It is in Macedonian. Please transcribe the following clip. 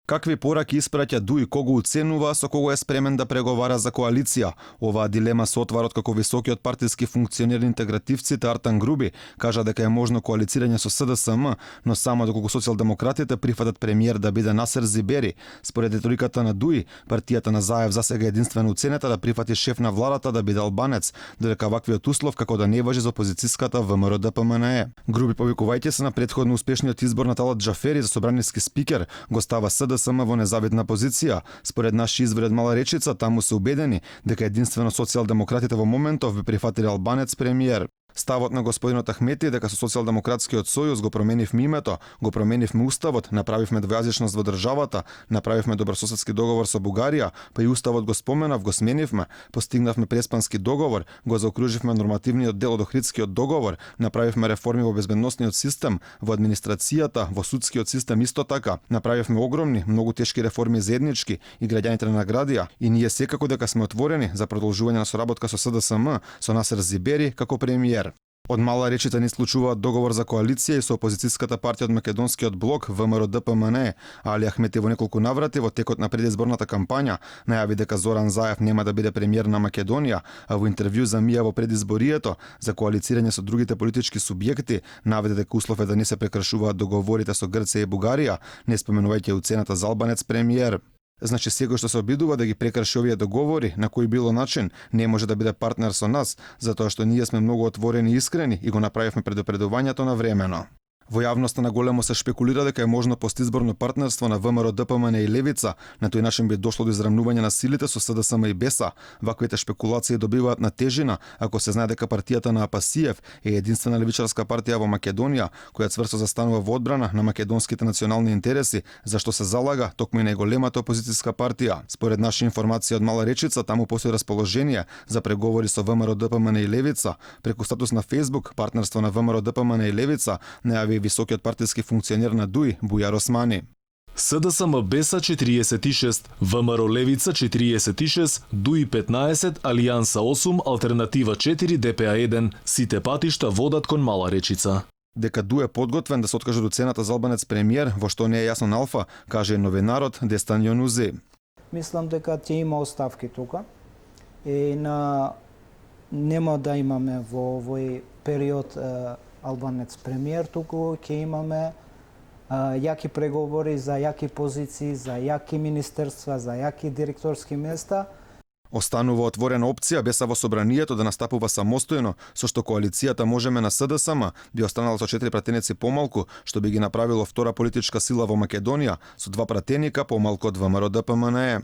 Какви пораки испраќа ДУИ, кого уценува, со кого е спремен да преговара за коалиција? Оваа дилема со отварот како високиот партиски функционер интегративците Артан Груби кажа дека е можно коалицирање со СДСМ, но само доколку социјалдемократите прифатат премиер да биде Насер Зибери. Според риториката на ДУИ, партијата на Заев засега единствено уценета да прифати шеф на владата да биде албанец, додека ваквиот услов како да не важи за опозицијската ВМРО ДПМНЕ. Груби, повикувајќи се на претходно успешниот избор на Талат Џафери за собраниски спикер, го става СДСМ во незавидна позиција. Според наши извори од Мала Речица, таму се убедени дека единствено социјалдемократите во моментов би прифатиле албанец премиер. Ставот на господинот Ахмети е дека со Социјалдемократскиот сојуз го променивме името, го променивме уставот, направивме двојазичност во државата, направивме добрососедски договор со Бугарија, па и уставот го споменав, го сменивме, постигнавме преспански договор, го заокруживме нормативниот дел од Охридскиот договор, направивме реформи во безбедносниот систем, во администрацијата, во судскиот систем исто така, направивме огромни, многу тешки реформи заеднички и граѓаните наградија, и ние секако дека сме отворени за продолжување на соработка со СДСМ, со Насер Зибери како премиер. Од Мала Речица ни случуваат договор за коалиција и со опозицијската партија од Македонскиот блок ВМРО ДПМНЕ, Али Ахмети во неколку наврати во текот на предизборната кампања најави дека Зоран Заев нема да биде премиер на Македонија, а во интервју за МИА во предизборието за коалицирање со другите политички субјекти наведе дека услов е да не се прекршуваат договорите со Грција и Бугарија, не споменувајќи уцената за албанец премиер. Значи секој што се обидува да ги прекрши овие договори на кој било начин не може да биде партнер со нас, затоа што ние сме многу отворени и искрени и го направивме предупредувањето навремено. Во јавноста на големо се шпекулира дека е можно постизборно партнерство на ВМРО ДПМНЕ и Левица, на тој начин би дошло до израмнување на силите со СДСМ и БЕСА. Ваквите шпекулации добиваат на тежина ако се знае дека партијата на Апасиев е единствена левичарска партија во Македонија, која цврсто застанува во одбрана на македонските национални интереси, зашто се залага токму и најголемата опозицијска партија. Според наши информации од Мала Речица, таму постои расположение за преговори со ВМРО ДПМНЕ и Левица. Преку статус на Facebook, партнерство на ВМРО ДПМНЕ и Левица најави високиот партиски функционер на ДУИ Бујар Османи. СДСМ БЕСА 46, ВМРО Левица 46, ДУИ 15, Алијанса 8, Алтернатива 4, ДПА 1, сите патишта водат кон Мала Речица. Дека ДУИ е подготвен да се откаже од цената за албанец премиер, во што не е јасно на Алфа, каже новинарот Дестан Јонузи. Мислам дека ќе има оставки тука и нема да имаме во овој период албанец премиер, туку ќе имаме јаки преговори за јаки позиции, за јаки министерства, за јаки директорски места. Останува отворена опција БЕСА во собранието да настапува самостојно, со што коалицијата Можеме на СДСМ би останала со 4 пратеници помалку, што би ги направило втора политичка сила во Македонија, со 2 пратеника помалку од ВМРО ДПМНЕ.